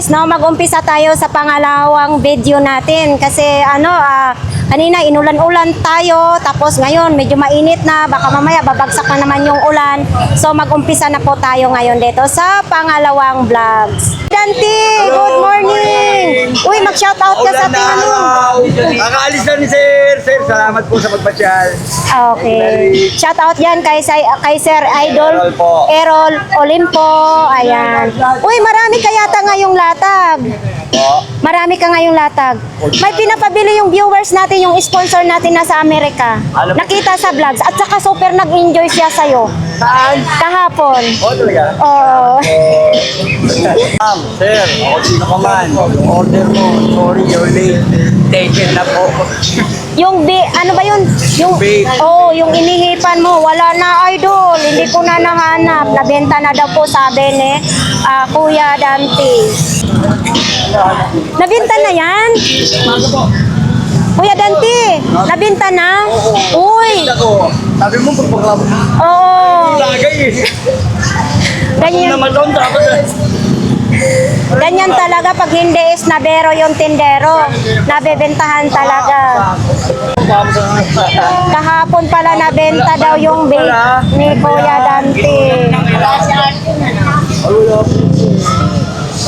guys, no, mag-umpisa tayo sa pangalawang video natin kasi kanina inulan-ulan tayo tapos ngayon medyo mainit na, baka mamaya babagsak na naman yung ulan. So mag-umpisa na po tayo ngayon dito sa pangalawang vlogs. Dante, good morning! Uy, mag-shoutout ka sa ating Kakaalis na ni Sir. Sir, salamat po sa pagpasyal. Okay. Shoutout yan kay Sir Idol Errol Olimpo. Ayan. Uy, marami ka yata ngayong latag. Marami ka ngayong latag. May pinapabili yung viewers natin, yung sponsor natin nasa Amerika. Nakita sa vlogs. At saka super nag-enjoy siya sa'yo. Saan? Kahapon. Oo, talaga? Oh. Ma'am, Sir, ako dito ka man. Order mo. Sorry, you're late. Taken na po. Yung ano ba yun? Yung yung inihipan mo, wala na, idol. Hindi ko na nahanap. Nabenta na daw po, sabi ni Kuya Dante. Nabenta na yan? Kuya Dante, nabenta na? Uy! Sabi mo, pagpaklamo. Oo. Lagay eh. Ganyan. Naman doon, dapat Ganyan talaga pag hindi is nabero yung tindero. Nabebentahan talaga. Kahapon pala nabenta daw yung bake ni Kuya Dante.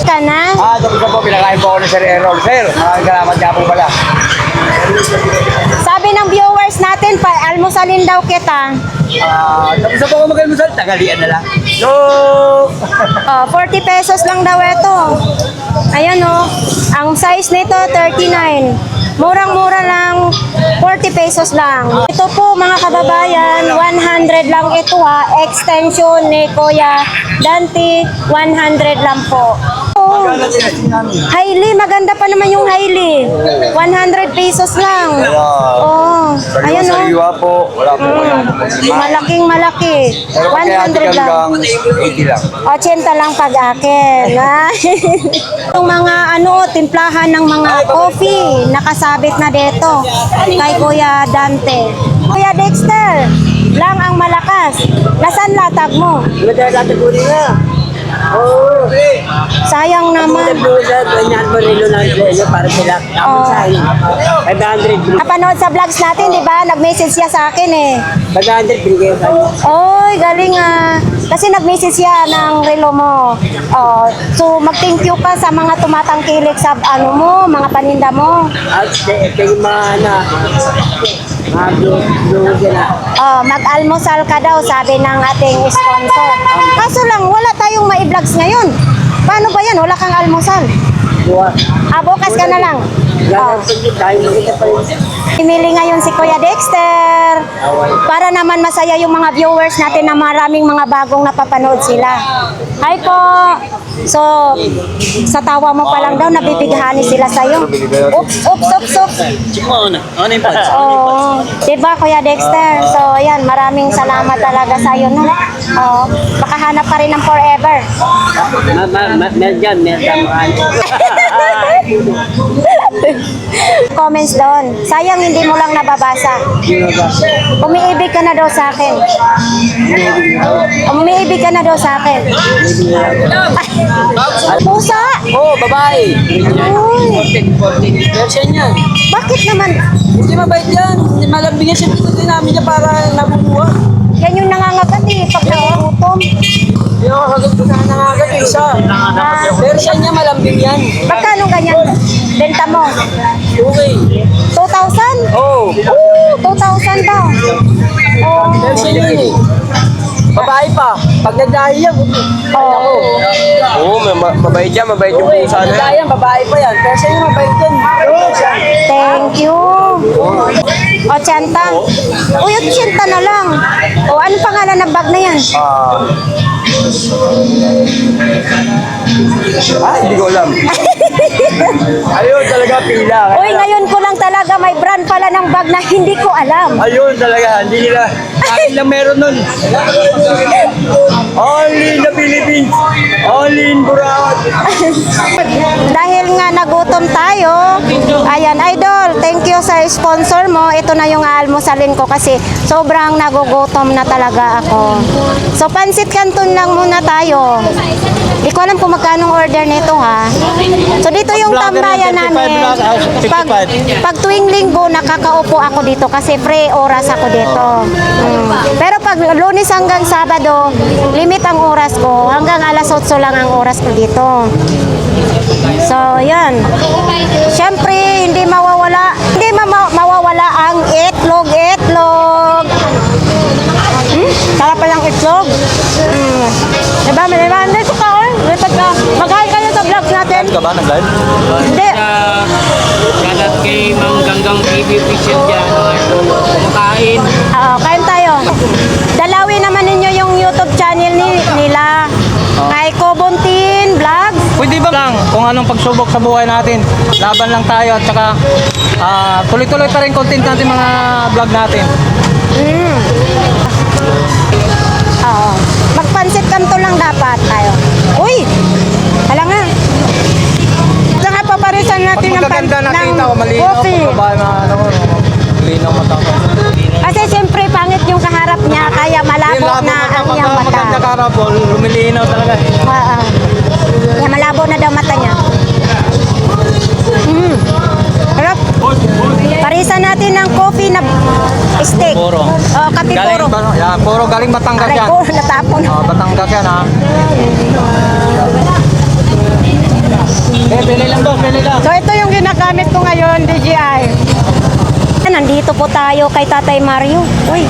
Ka na? tapos na po, pinakain po ako ni Sir Errol. Sir, maraming salamat nga po pala. Sabi ng viewers natin, almusalin daw kita. Tapos na po ako mag-almusal, tagalian na lang. So, 40 pesos lang daw ito. Ayan o. Ang size nito, 39. Murang-mura lang, 40 pesos lang. Ito po mga kababayan, 100 lang ito ha. Extension ni Kuya Dante, 100 lang po. Oh, Hailey, maganda pa naman yung Hailey. 100 pesos lang. Oh, ayan o. sariwa po, wala po kayo. Malaking malaki. 100 lang. 80 lang. 80 lang pag-akin. Yung mga timplahan ng mga coffee, nakasabit na dito kay Kuya Dante. Kuya Dexter, lang ang malakas. Nasaan latag mo? Dati po nila. Oo. Sayang naman. Para sila. Oh. 500. Napanood sa vlogs natin, di ba? Nag-message siya sa akin eh. 500 binigay ko. Oy, galing ah. Kasi nag-message siya ng relo mo. Oh, so mag-thank you ka sa mga tumatangkilik sa mga paninda mo. At ito Oh, mag-almusal ka daw, sabi ng ating sponsor. Kaso lang, wala tayong ma-vlogs ngayon. Paano ba yan? Wala kang almusal. Bukas ka na lang. Oh. Pimili ngayon si Kuya Dexter para naman masaya yung mga viewers natin na maraming mga bagong napapanood sila. Hi po! So, sa tawa mo pa lang daw, nabibighani sila sa'yo. Oops, oops, oops, oops. Ano yung punch? Oo. Diba, Kuya Dexter? So, ayan, maraming salamat talaga sa'yo, no? Oo. Makahanap pa rin ng forever. Meron Comments doon. Sayang hindi mo lang nababasa. Umiibig ka na daw sa akin. Umiibig ka na daw sa akin. Pusa! Oh, babae. Uy, Version yan. bakit naman? Hindi mabait yan. Malambing yan siya dito namin niya para nabubuha. Yan yung nangangagat eh, pag nagugutom. Hindi ako sagot ko sana nga agad isa. Version niya malambing yan. Magkano ganyan? Benta mo? Okay. 2,000? Oh. 2,000 daw. Oh. Version yun eh. Babae pa. Pag nagdahi yan. Oh. Oo, mabait yan, mabait yung Okay, pusa na yan. nagdahi yan, babae pa yan. Version yung mabait yan. Thank you. 80. Uy, 80 na lang. O, ano pangalan ng bag na yan? Hindi ko alam. Ayun talaga pila. Uy, ngayon ko lang talaga may brand pala ng bag tinatawag na hindi ko alam. Ayun talaga, hindi nila. Akin lang meron nun. Only in the Philippines. Only in Burao. Dahil nga nagutom tayo, ayan, Idol, thank you sa sponsor mo. Ito na yung aalmusalin ko kasi sobrang nagugutom na talaga ako. So, pansit canton lang muna tayo. Di ko alam kung magkano order nito, ha. So, dito yung tambayan namin. Pag tuwing linggo, nakakaupo ako dito kasi free oras ako dito. Pero pag Lunes hanggang Sabado, limit ang oras ko. Hanggang alas 8 lang ang oras ko dito. So, yan. Siyempre, hindi mawawala ang itlog. Sarap pa yung itlog. Diba? Dito ka, lipat ka. Mag-hi kayo sa vlogs natin. Ka ba nag-live? Hindi. Shoutout kay Mang Ganggang TV official dyan. Kumakain. Oo, kain tayo. Dalawin naman ninyo yung YouTube channel nila. Kay Kobontin Vlogs. Pwede ba lang kung anong pagsubok sa buhay natin? Laban lang tayo at saka tuloy-tuloy pa rin content natin mga vlog natin. Oo. Magpansit kanto lang dapat tayo. Uy! Hala nga. Saka paparisan natin Pag magaganda nakita ko, malinaw coffee. pag babae mga ano, malinaw mata ko. Kasi siyempre pangit yung kaharap niya kaya malabo na ang iyang mata. Maganda karapol, lumilinaw talaga. Oo. Kaya malabo na daw mata niya. Harap. Parisan natin ng coffee na steak. Puro. Oo, kape puro. Puro galing Batangas Aray yan. ko, natapon. Batangas yan ha. Pili lang daw, pili lang. So ito yung ginagamit ko ngayon, DJI. Nandito po tayo kay Tatay Mario. Uy,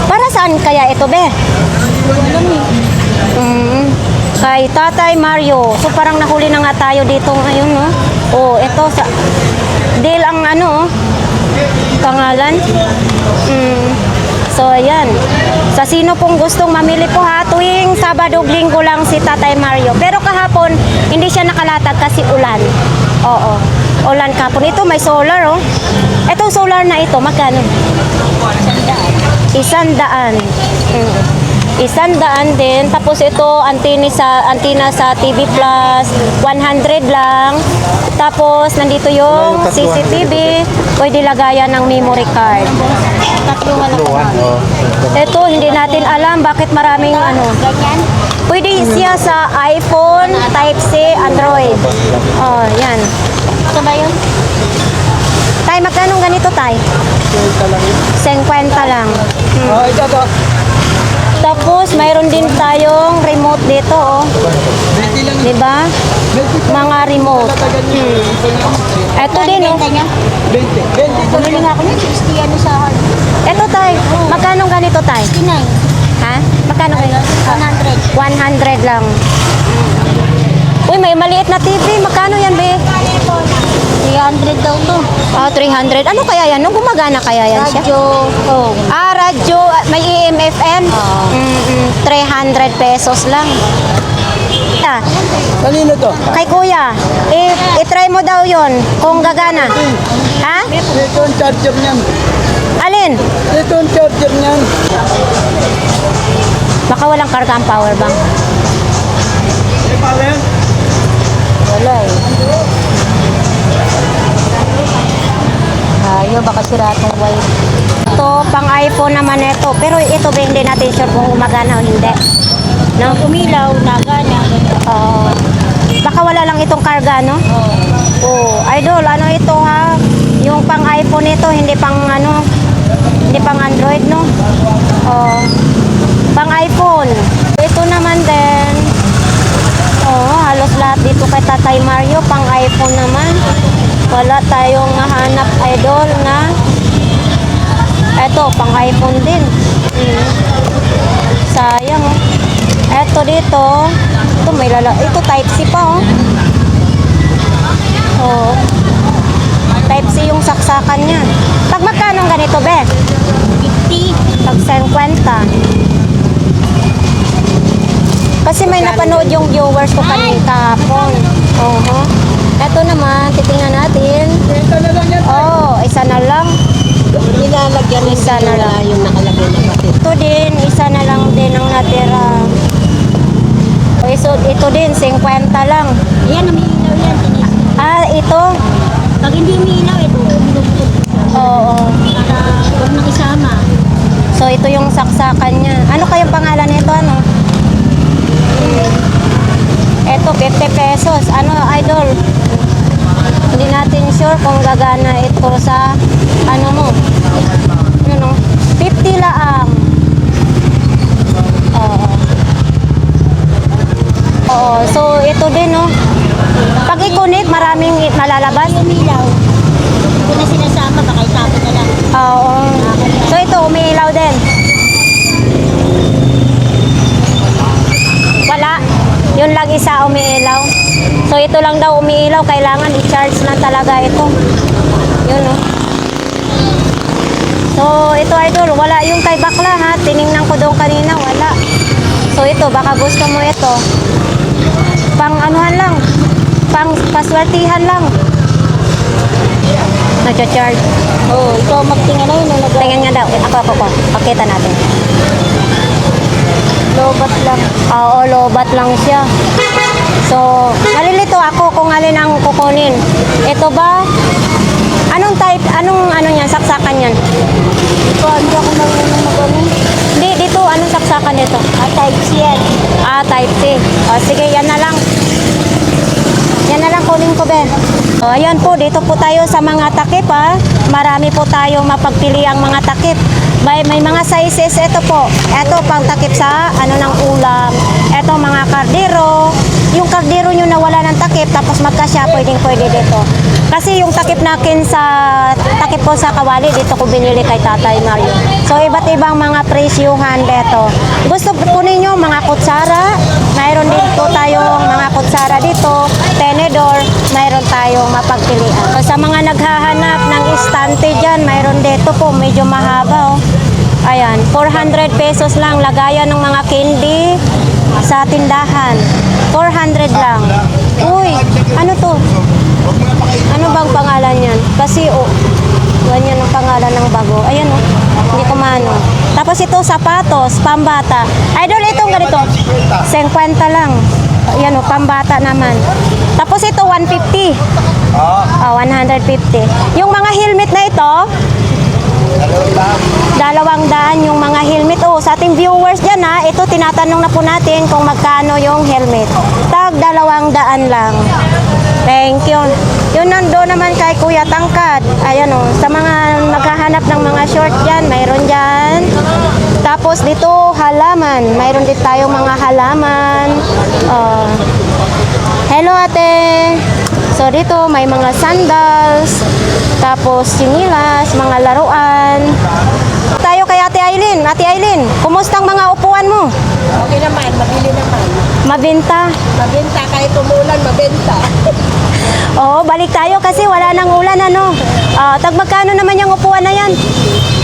para saan kaya ito, be? Kay Tatay Mario. So parang nahuli na nga tayo dito ngayon, no? Oh, ito sa deal ang ano, pangalan. So ayan. Sa sino pong gustong mamili po ha, tuwing Sabado, Linggo lang si Tatay Mario. Pero kahapon, hindi siya nakalatag kasi ulan. Oo. Ulan kahapon. Ito may solar, oh. Ito solar na ito, magkano? 100. 100 din. Tapos ito, antenna sa TV Plus, 100 lang. Tapos, nandito yung CCTV. Pwede lagayan ng memory card. Ito, hindi natin alam bakit maraming ano. Pwede siya sa iPhone, Type-C, Android. Oh, yan. Ito ba yun? Tay, magkano ganito, Tay? 50 lang. Ito. Tapos, mayroon din tayong remote dito, oh. Diba? Mga remote. Ito din, oh. Bumili nga ako ng 60 ano sa Ito, Tay. Magkano ganito, Tay? 69. Ha? Magkano ganito? 100. 100 lang. Uy, may maliit na TV. Magkano yan, be? 300 daw to. Oh, 300. Ano kaya yan? Nung gumagana kaya yan siya? Radyo. Oh. Radyo. May AM, FM? 300 pesos lang. Kanino to? Kay kuya, i-try mo daw yon kung gagana. Ha? Ito ang charger niyan. Alin? Ito ang charger niyan. Baka walang karga ang power bank. Wala eh. Ayaw, baka sira itong wire. Ito, pang iPhone naman ito. Pero ito ba hindi natin sure kung umagana o hindi. No? Umilaw, nagana. Oo. Baka wala lang itong karga, no? Oo. Idol, ano ito ha? Yung pang iPhone ito, hindi pang ano, hindi pang Android, no? Oo. Pang iPhone. Ito naman din. Oo, halos lahat dito kay Tatay Mario, pang iPhone naman. Wala tayong mahanap, idol, na eto, pang iPhone din. Sayang, oh. Eto dito, ito may ito Type-C pa, oh. Oh. Type-C yung saksakan niya. Pag magkano ganito, be? 50. Pag 50. Kasi may napanood yung viewers ko kanina kahapon. Ito naman, titingnan natin. Oh, isa na lang. Isa na lang. Yung nakalagay na pati. Ito din, isa na lang din ang natira. Ito din, 50 lang. Ayan, umiilaw yan. Tinis. Ah, ito? Pag hindi umiilaw, ito binubog. Oo. Para huwag nang isama. So, ito yung saksakan niya. Ano kayong pangalan nito, ano? Ito, 50 pesos. Ano, idol? Hindi natin sure kung gagana ito sa, ano mo? Ano, no? 50 laang. Oo. Oo, so ito din, no? Pag i-connect, maraming malalabas. Umiilaw. Hindi ko na sinasama, baka itapon na lang. Oo. So ito, umiilaw din. Wala. Yun lang isa umiilaw. So ito lang daw umiilaw. Kailangan i-charge na talaga ito. Yun, no? So ito, idol, wala yung kay bakla, ha? Tiningnan ko doon kanina, wala. So ito, baka gusto mo ito. Pang anuhan lang. Pang paswertihan lang. Nag-charge. Oo, ito magtingin na yun. Tingnan nga daw. Ako. Pakita natin. Lobat lang. Oo, lobat lang siya. So, nalilito ako kung alin ang kukunin. Ito ba? Anong type? Anong ano niyan? Saksakan yan? Ito, hindi ako marunong mag-ano. Hindi, dito. Anong saksakan nito? Type C yan. Ah, type C. O, sige, yan na lang. Yan na lang kunin ko, be. O, ayan po, dito po tayo sa mga takip, ha. Marami po tayo mapagpili ang mga takip. May mga sizes, ito po. Ito, pang takip sa, ano ng ulam. Ito, mga kardero. Yung kardero nyo na wala ng takip, tapos magkasya, pwede dito. Kasi yung takip nakin sa, takip po sa Kawali, dito ko binili kay Tatay Mario. So, iba't ibang mga presyuhan dito. Gusto po ninyo, mga kutsara. Mayroon din po tayong mga kutsara dito. Tenedor, mayroon tayong mapagpilian. So, sa mga naghahanap ng istante dyan, mayroon dito po, medyo mahaba, oh. Ayan, 400 pesos lang. Lagayan ng mga candy sa tindahan. 400 lang. Uy, ano to? Ano bang pangalan yan? Kasi, oh, ganyan ang pangalan ng bago. Ayan, oh, hindi ko maano. Tapos ito, sapatos, pambata. Idol, itong ganito. 50 lang. Ayan, oh, pambata naman. Tapos ito, 150. Oh, 150. Yung mga helmet na ito, 200 yung mga helmet. Oh, sa ating viewers dyan, ha, ito tinatanong na po natin kung magkano yung helmet. Tag 200 lang. Thank you. Yun nandoon naman kay Kuya Tangkad. Ayan, oh, sa mga maghahanap ng mga short dyan, mayroon dyan. Tapos dito, halaman. Mayroon din tayong mga halaman. Oh. Hello, ate. So dito may mga sandals, tapos sinilas, mga laruan. Tayo kay Ate Aileen. Ate Aileen, kumusta ang mga upuan mo? Okay naman, mabili naman. Mabenta? Mabenta, kahit umulan, mabenta. Oo, balik tayo kasi wala nang ulan, ano? Tag magkano naman yung upuan na yan?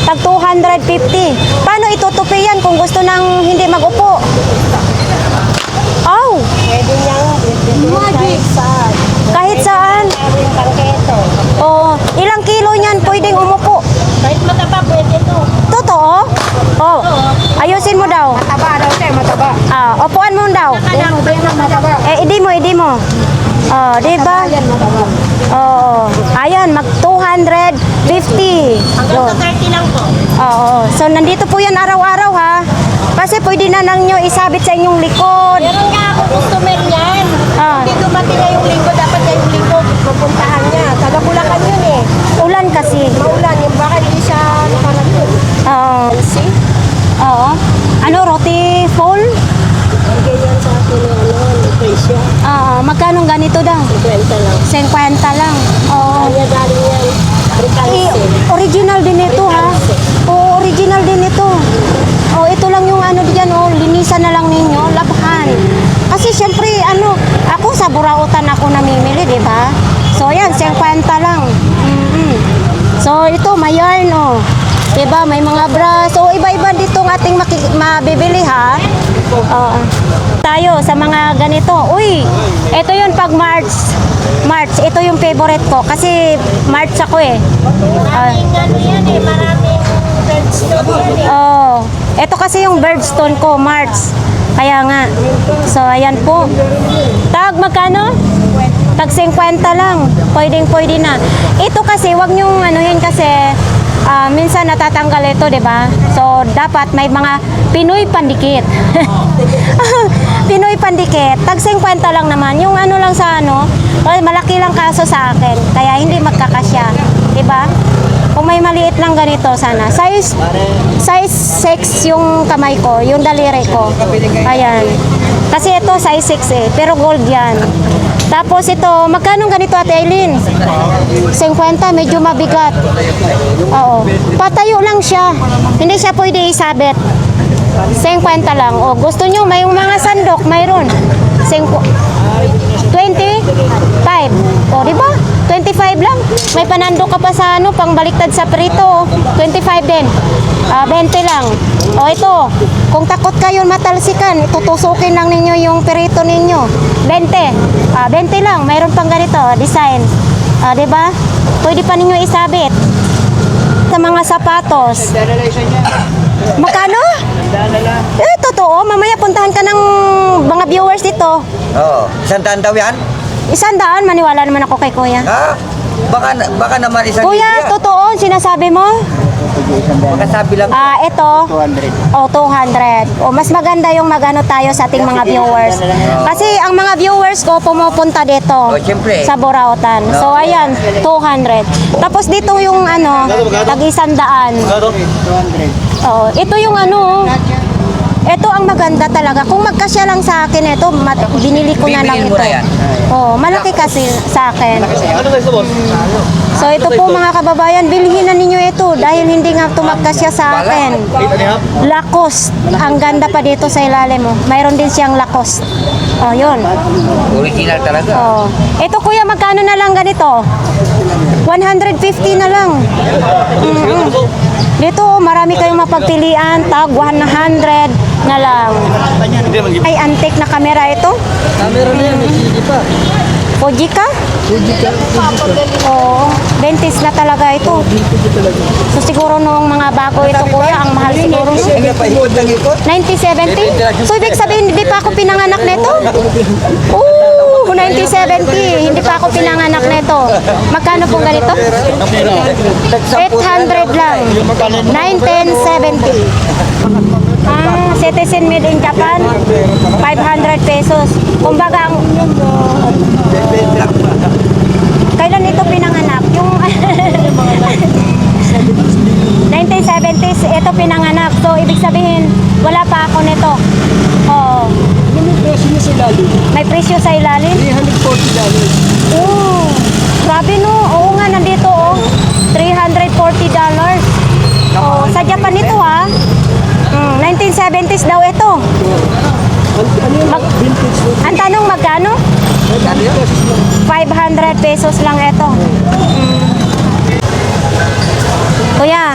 Tag 250. Paano itutupi yan kung gusto nang hindi mag-upo? Oh! Pwede niyang kahit saan. Kahit saan? Meron bangketo. Oo. Ilang kilo niyan pwedeng umupo? Kahit mataba, pwede to. Totoo? Oh. Ayusin mo daw. Mataba daw siya, mataba. Upuan mo daw. Mataba. Idi mo. Oh, di ba? Yan, mataba. Oo. Ayan, mag 250. Hanggang sa 30 lang po. Oo. So, nandito po yan araw-araw, ha? Kasi pwede na lang nyo isabit sa inyong likod. Meron nga ako customer niyan. Ah. Hindi dumating na yung linggo, dapat na yung linggo pupuntahan niya. Taga Bulacan yun eh. Ulan kasi. Maulan, yung baka hindi siya nakarating. Oo. See? Oo. Ano, roti full? Bigay yan sa akin ng ng presyo. Magkano ganito daw? 50 lang. 50 lang. Oo. Kanya galing yan. Recalcin. Original din ito, ha? Oo, original din ito. Oh, ito lang yung ano diyan, oh, linisan na lang ninyo, labhan. Kasi syempre, ano, ako sa Burautan ako namimili, di ba? So, yan, 50 lang. So, ito, may yarn, oh. Di ba? May mga bra. So, iba-iba dito ang ating mabibili, ha? Tayo sa mga ganito. Uy, ito yun pag March. Ito yung favorite ko. Kasi March ako, eh. Maraming ano yan eh, maraming Oh, ito kasi yung birdstone ko, March. Kaya nga. So, ayan po. Tag, magkano? Tag 50 lang. Pwede na. Ito kasi, wag nyong anuhin kasi minsan natatanggal ito, di ba? So, dapat may mga Pinoy pandikit. Pinoy pandikit. Tag 50 lang naman. Yung ano lang sa ano, malaki lang kaso sa akin. Kaya hindi magkakasya. Di ba? Kung may maliit lang ganito, sana. Size 6 yung kamay ko, yung daliri ko. Ayan. Kasi ito size 6 eh, pero gold yan. Tapos ito, magkano ganito Ate Aileen? 50, medyo mabigat. Oo. Patayo lang siya. Hindi siya pwede isabit. 50 lang. O, gusto nyo, may mga sandok, mayroon. 25. O, di ba? 25 lang. May panando ka pa sa ano, pangbaliktad sa prito. 25 din. 20 lang. O, ito. Kung takot kayo matalsikan, tutusukin lang ninyo yung prito ninyo. 20. 20 lang. Mayroon pang ganito, design. Di ba? Pwede pa ninyo isabit. Sa mga sapatos. Magkano? Totoo. Mamaya puntahan ka ng mga viewers dito. Oo. Sandaan daw yan? 100, maniwala naman ako kay Kuya. Ha? Baka naman isang Kuya, totoo, sinasabi mo? Baka sabi lang. Ito. 200. Oh, 200. O, mas maganda yung magano tayo sa ating mga viewers. Kasi ang mga viewers ko pumupunta dito. Siyempre. Sa Burautan. So, ayan, 200. Tapos dito yung ano, tag-100. Oh, ito yung ano, ito ang maganda talaga. Kung magkasya lang sa akin ito, binili ko na lang Bibilin ito. mo na yan. Oh, malaki kasi sa akin. So ito po mga kababayan, bilhin na ninyo ito dahil hindi nga ito magkasya sa akin. Lacoste. Ang ganda pa dito sa ilalim mo. Mayroon din siyang Lacoste. Oh, yun. Original talaga. Oh. Ito kuya, magkano na lang ganito? 150 na lang. Dito, marami kayong mapagpilian. Tag 100 na lang. Ay, antique na camera ito. Camera na yan, may CD pa. Fuji ka? Oo. 20s na talaga ito. So siguro nung mga bago ito kuya, ang mahal siguro. Ano pa, ikot lang ikot? 1970? So ibig sabihin, hindi pa ako pinanganak nito? Oo, 1970. Hindi pa ako pinanganak nito. Magkano pong ganito? 800 lang. 1970. Citizen made in Japan. 500 pesos. Kumbaga, kailan ito pinanganak? Yung 1970s, ito pinanganak. So, ibig sabihin, wala pa ako nito. Oo. May presyo sa ilalim? $340. Oo. Grabe no. Oo nga, nandito oh. $340. Oh, sa Japan ito ha. 1970s daw ito. Ang tanong magkano? 500 pesos lang ito. Kuya,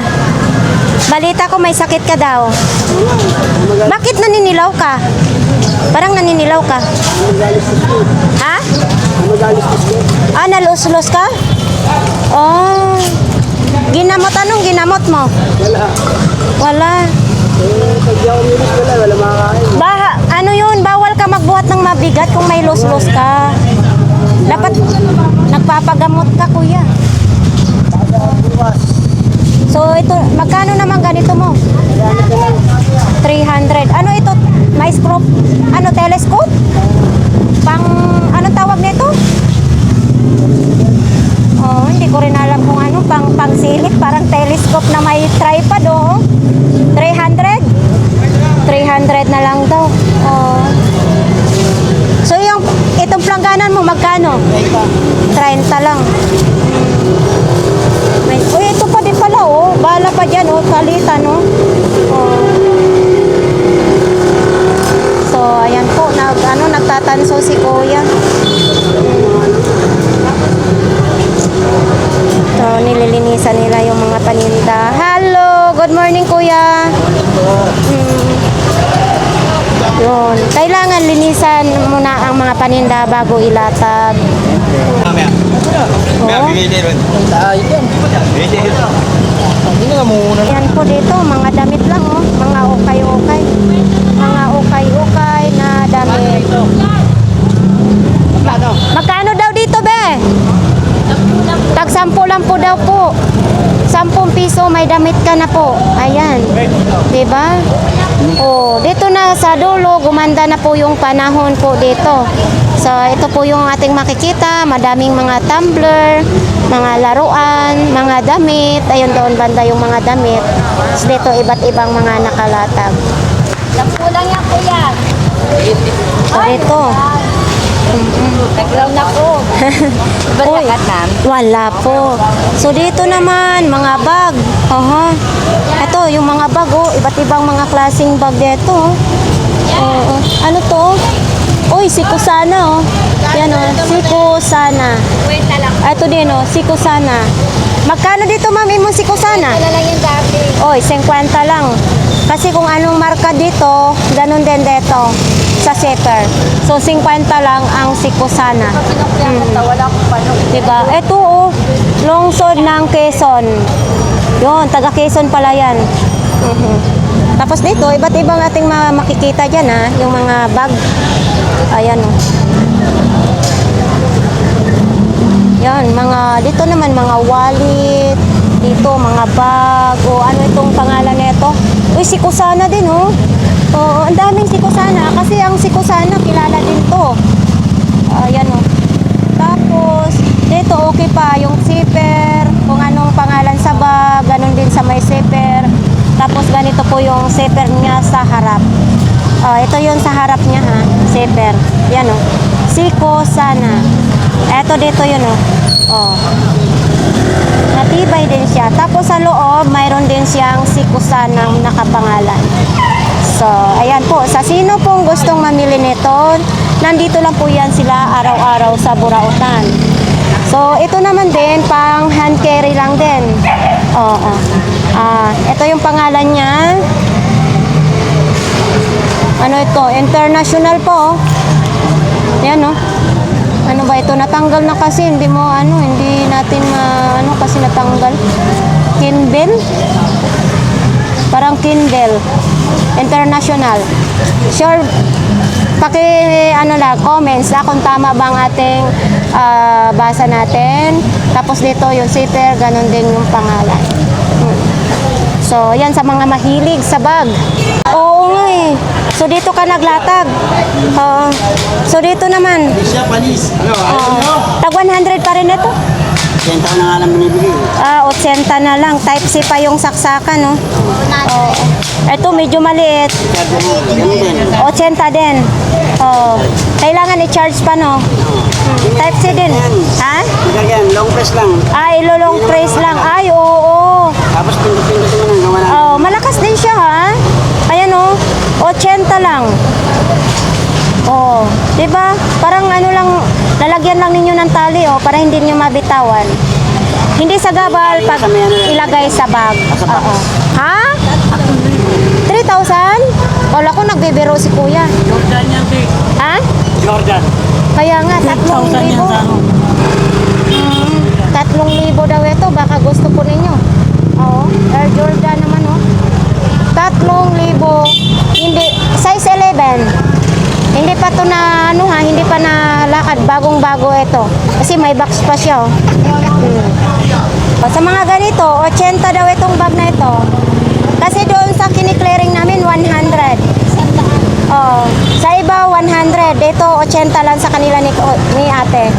balita ko may sakit ka daw. Bakit naninilaw ka? Parang naninilaw ka. Ha? Nalus-lus ka? Oh. Ginamot, anong ginamot mo? Wala. Ano yun, bawal ka magbuhat ng mabigat kung may lus-lus ka. Dapat nagpapagamot ka, kuya. So ito, magkano naman ganito mo? 300. Ano ito? Microscope? Ano, telescope? Anong tawag nito? Oh, hindi ko rin alam kung ano, pangsilip, parang telescope na may tripod, oh. 300? 300 na lang daw. Oh. So itong plangganan mo magkano? 30 lang. Uy, ito pa din pala, oh. Bala pa dyan, oh. Kalitan, oh. Oh. So, ayan po, nagtatanso si kuya. So, nililinisan nila yung mga paninda. Hello! Good morning, kuya. Yun. Kailangan linisan muna ang mga paninda bago ilatag. Oh. Yan po dito, mga damit lang oh. Mga ukay-ukay. Mga ukay-ukay na damit. Magkano daw dito, be? Tag 10 lang po daw po. 10 piso may damit ka na po. Ayan. 'Di ba? Oh, dito na sa dulo gumanda na po yung panahon po dito. So, ito po yung ating makikita, madaming mga tumbler, mga laruan, mga damit. Ayun doon banda yung mga damit. So, dito iba't ibang mga nakalatag. Kulang yan, kuya. So, dito. Naglaw na ko. Uy, wala po. So dito naman, mga bag. Ito, yung mga bag, oh. Iba't ibang mga klaseng bag dito. Oo. Ano to? Uy, Sikusana, oh. Yan, oh. Sikusana. Kwenta lang. Ito din, oh. Sikusana. Magkano dito, ma'am, imong Sikusana? Wala lang yung dati. Oy, 50 lang. Kasi kung anong marka dito, ganun din dito sa zipper. So, 50 lang ang Sikusana. Wala akong paano. Diba? Ito, oh, lungsod ng Quezon. Yun, taga Quezon pala yan. Tapos dito, iba't ibang ating makikita dyan, ha? Yung mga bag. Ayan, oh. Yan, mga, dito naman, mga wallet. Dito, mga bag. O, ano itong pangalan nito? Uy, Sikusana din, oh. Oo, ang daming Sikusana. Kasi ang Sikusana, kilala din to. Ayan, oh. Tapos, dito okay pa yung zipper, kung anong pangalan sa bag, ganun din sa may zipper. Tapos ganito po yung zipper niya sa harap. Ito yung sa harap niya ha, zipper. Yan o, Sikusana. Ito dito yun o. Matibay din siya. Tapos sa loob, mayroon din siyang Sikusanang nakapangalan. So, ayan po. Sa sino pong gustong mamili nito, nandito lang po yan sila araw-araw sa Burautan. So, ito naman din, pang hand carry lang din. Oo. Ito yung pangalan niya. Ano ito? International po. Yan, no? Ano ba ito? Natanggal na kasi. Hindi mo, hindi natin kasi natanggal. Kindle? Parang Kindle. International. Sure, lang, comments kung tama bang ating basa natin. Tapos dito yung zipper, ganun din yung pangalan. So, yan sa mga mahilig sa bag. Oo nga eh. So, dito ka naglatag. So, dito naman. Tag 100 pa rin ito. 10 na nga lang binibigay. 80 na lang. Type C pa yung saksakan, no? Oo. Ito, medyo maliit. 80 din. Kailangan i-charge pa, no? Type C din. Ha? Yan, long press lang. Ilolong press lang. Ay, oo. Tapos pindot-pindot mo nang gawa na. Malakas din siya, ha? Ayan, oh. 80 lang. Diba? Parang lang, lalagyan lang ninyo ng tali, para hindi niyo mabitawan. Hindi sa gabal pag ilagay sa bag. Ha? 3,000? Wala ko, nagbibiro si kuya. Jordan yan, Vic. Ha? Jordan. Kaya nga, 3,000. 3,000 daw ito. Baka gusto po ninyo. Air Jordan naman, 3,000. Hindi, size 11. Hindi pa to na, hindi pa nalakad. Bagong-bago ito. Kasi may box pa siya, Sa mga ganito, 80 daw itong bag na ito. Kasi doon sa kini-clearing namin, 100. Sa iba, 100. Ito, 80 lang sa kanila ni ate.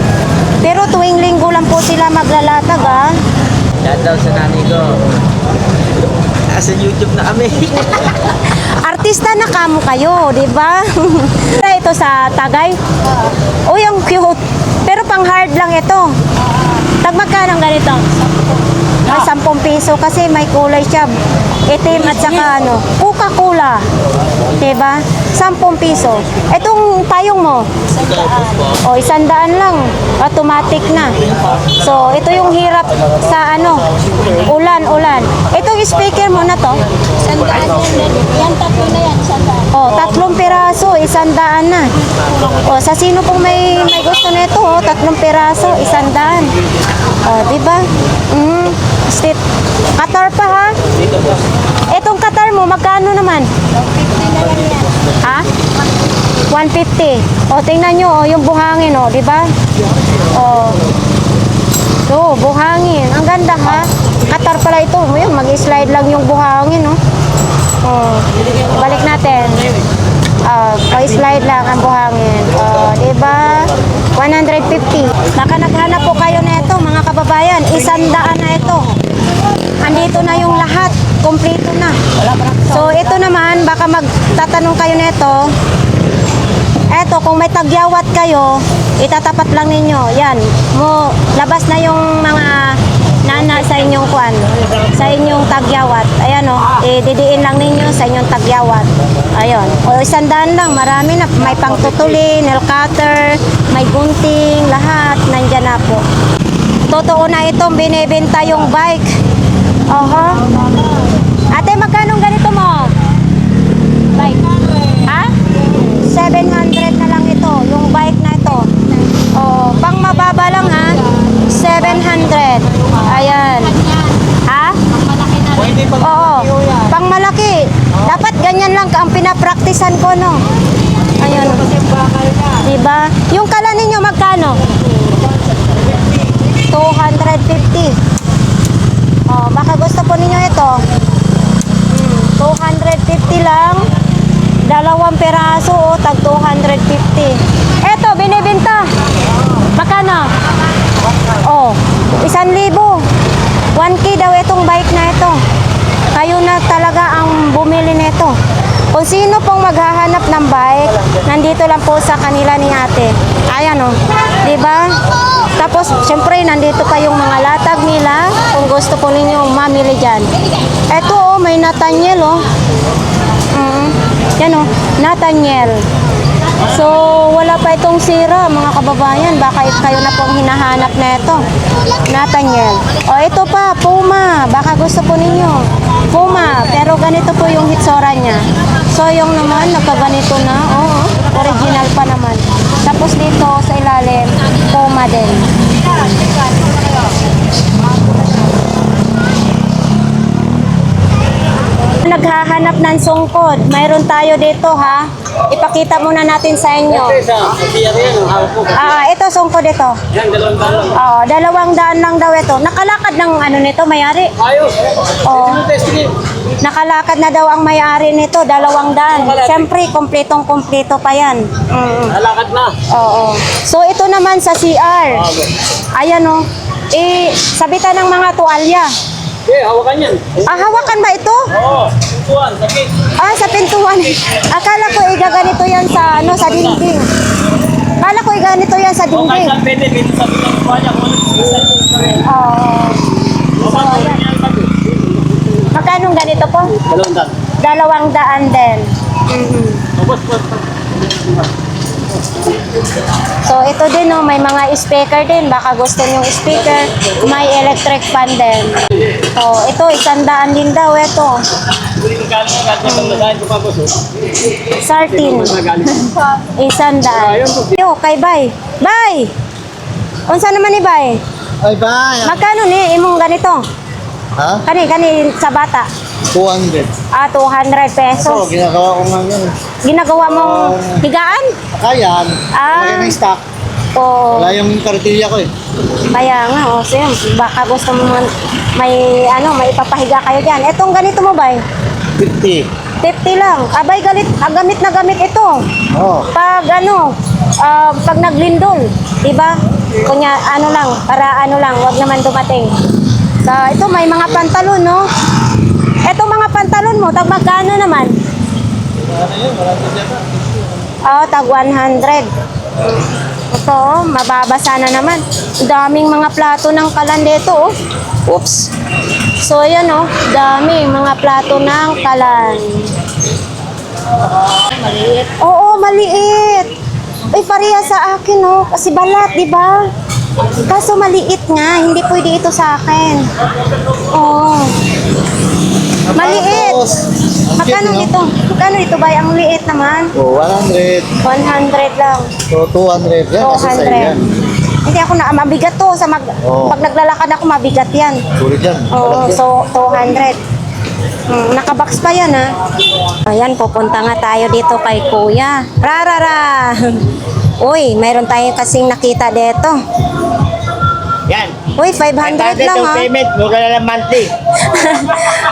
Pero tuwing linggo lang po sila maglalatag, Shout out sa nanay ko. Nasa YouTube na kami. Artista na kamo kayo, di ba? Ito sa Tagay. Uy, ang cute. Pero pang hard lang ito. Magkano ganito? Ay, 10 piso kasi may kulay siya. Itim at saka Coca-Cola. Diba? 10 piso. Itong payong mo? 100 lang. Automatic na. So, ito yung hirap sa ulan. Itong speaker mo na to? 100 yan. Yan, tatlo na yan. 3 100. piraso, 100 na. Sa sino pong may gusto nito, 3 piraso, 100. Diba? State. Qatar pa, ha? magkano naman? 50 na lang yan. Ha? 150. O, tingnan nyo, oh, yung buhangin, oh, di ba? Oh. So, buhangin. Ang ganda, ha? Qatar pala ito. Ayun, mag-slide lang yung buhangin, oh. Oh. Balik natin. Pa-slide lang ang buhangin. Oh, di ba? 150. Baka naghanap po kayo nito, mga kababayan. 100 na ito. Andito na yung lahat. Kompleto na. So, ito naman, baka magtatanong kayo nito. Eto, kung may tagyawat kayo, itatapat lang ninyo. Yan. Labas na yung mga nana sa inyong kwan, sa inyong tagyawat. Ayan o, didiin lang ninyo sa inyong tagyawat. Ayun. O, 100 lang. Marami na. May pangtutuli, nail cutter, may gunting, lahat. Nandyan na po. Totoo na itong binibenta yung bike. Oho. Ate, magkano ganito mo? Bike. Ha? 700 na lang ito, yung bike na ito. Oh, pang mababa lang ha. 700. Ayan. Ha? Oo. Pang malaki. Dapat ganyan lang ang pinapraktisan ko, no? Ayun. Diba? Yung kala ninyo magkano? 250. Oh, baka gusto po ninyo ito. 250 lang. 2 peraso o tag 250. Eto, binibenta. Makano? Oh, 1,000. 1K daw itong bike na ito. Kayo na talaga ang bumili nito. Kung sino pong maghahanap ng bike, nandito lang po sa kanila ni ate. Ayan o. Diba? Tapos, syempre, nandito pa yung mga latag nila. Kung gusto po ninyo mamili dyan. Eto o, may Nathaniel o. Yan o, Nathaniel. So, wala pa itong sira, mga kababayan. Baka kayo na pong hinahanap na ito. Nathaniel. O, ito pa, Puma. Baka gusto po ninyo. Puma. Pero ganito po yung hitsura niya. So, yung naman, nagkaganito na. Oo, original pa naman. Tapos dito, sa ilalim, Puma din. Naghahanap ng sungkod. Mayroon tayo dito, ha? Ipakita muna natin sa inyo. Ito sungkod ito. Yan, 200. Oh, 200 lang daw ito. Nakalakad ng ano nito, may-ari. Ayos. Oh, nakalakad na daw ang may-ari nito, 200. Siyempre, kompletong-kompleto pa yan. Lalakad na. Oo. So, ito naman sa CR. Ayan, oh. Sabitan ng mga tuwalya. Hawakan yan. Hawakan ba ito? Oo. Tuwan, sakit. Sa pintuan. Akala ko igaganito yan sa sa dingding. Akala ko igaganito yan sa Kahit dingding. saan pwede, dito sa pinagkuha niya. Oo. Magkano ganito po? 200 din. So ito din may mga speaker din. Baka gusto nyo speaker. May electric fan din. So ito 100 din daw ito. 13. 100. Yo, kay Bay. Bay! Unsa naman ni Bay? Ay, ba? Magkano ni imong ganito? Ha? Kani sa bata? 200. 200 pesos. Ginagawa ko nga yan. Ginagawa mong higaan? Kayaan. Ah. Lagyan ng stock. O, Wala yung kartilya ko eh. kaya nga, so yun, baka gusto mo may ipapahiga kayo dyan. Etong ganito mo ba? 50. 50 lang. Abay, gamit na gamit ito. Oo. Pag pag naglindol, di ba? Kunya, para wag naman dumating. So, ito may mga pantalon, no? Etong mga pantalon mo, tag magkano naman? Tag 100. Ito, mababasa na naman. Daming mga plato ng kalan dito, Oops. So, ayan, daming mga plato ng kalan. Maliit. Oo, maliit. Ay, pareha sa akin, kasi balat, di ba? Kaso maliit nga, hindi pwede ito sa akin. Oo. Maliit. Magkano dito? Magkano ito ba? Ang liit naman. Oh, 100. 100 lang. So, 200. Yan, kasi sa'yo yan. 200. Hindi ako mabigat to. Oo. Pag naglalakad ako, mabigat yan. Sulit yan. Oo, Malaki yan. so 200. Nakabox pa yan ha. Ayan, pupunta nga tayo dito kay Kuya. Rarara! Uy, mayroon tayo kasing nakita dito. Yan. Uy, 500 lang ha. payment, mura na lang monthly.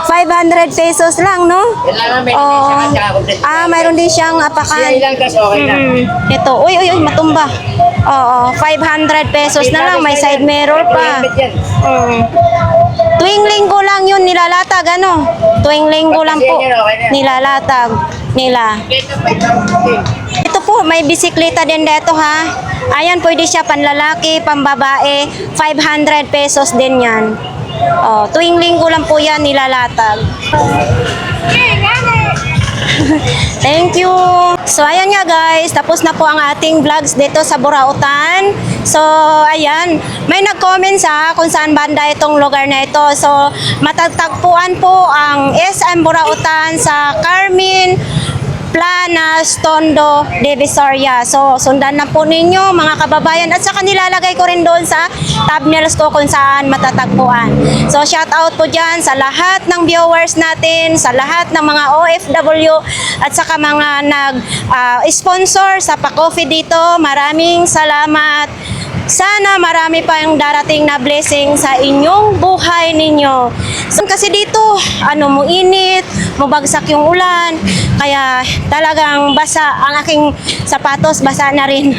500 pesos lang, no? Yan lang namin. Oh. Mayroon din siyang apakan. lang, tas okay na. Ito, uy, matumba. Oo, 500 pesos na lang. May side mirror pa. Tuwing linggo lang yun nilalatag, ano? Tuwing linggo lang po nilalatag nila. Ito po, may bisikleta din dito ha. Ayan, pwede siya panlalaki, pambabae. 500 pesos din yan. Oh, tuwing linggo lang po yan nilalatag. Thank you. So ayan nga guys, tapos na po ang ating vlogs dito sa Burautan. So ayan, may nag-comment sa kung saan banda itong lugar na ito. So matatagpuan po ang SM Burautan sa Carmen Planas, Tondo, Divisoria. So, sundan na po ninyo mga kababayan at saka nilalagay ko rin doon sa thumbnails ko kung saan matatagpuan. So, shout out po dyan sa lahat ng viewers natin, sa lahat ng mga OFW at saka mga nag-sponsor sa pa-coffee dito. Maraming salamat. Sana marami pa yung darating na blessing sa inyong buhay ninyo. So, kasi dito, init, mabagsak yung ulan, kaya talagang basa ang aking sapatos, basa na rin.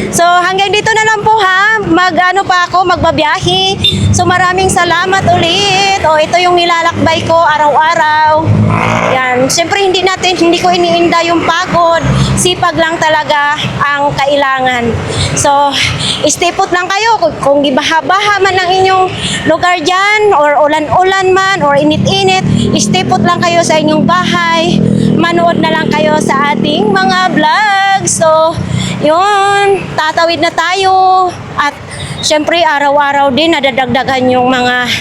So hanggang dito na lang po ha, magbabiyahe. So maraming salamat ulit. Ito yung nilalakbay ko araw-araw. Yan, siyempre hindi ko iniinda yung pagod, sipag lang talaga ang kailangan. So stay put lang kayo kung gibaha-baha man ang inyong lugar dyan, or ulan-ulan man, or init-init, stay put lang kayo sa inyong bahay. Manood na lang kayo sa ating mga vlogs. So, yun, tatawid na tayo. At syempre, araw-araw din nadadagdagan yung mga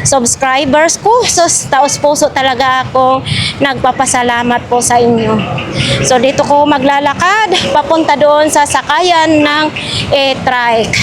subscribers ko. So, taos-puso talaga akong nagpapasalamat po sa inyo. So, dito ko maglalakad papunta doon sa sakayan ng e-trike.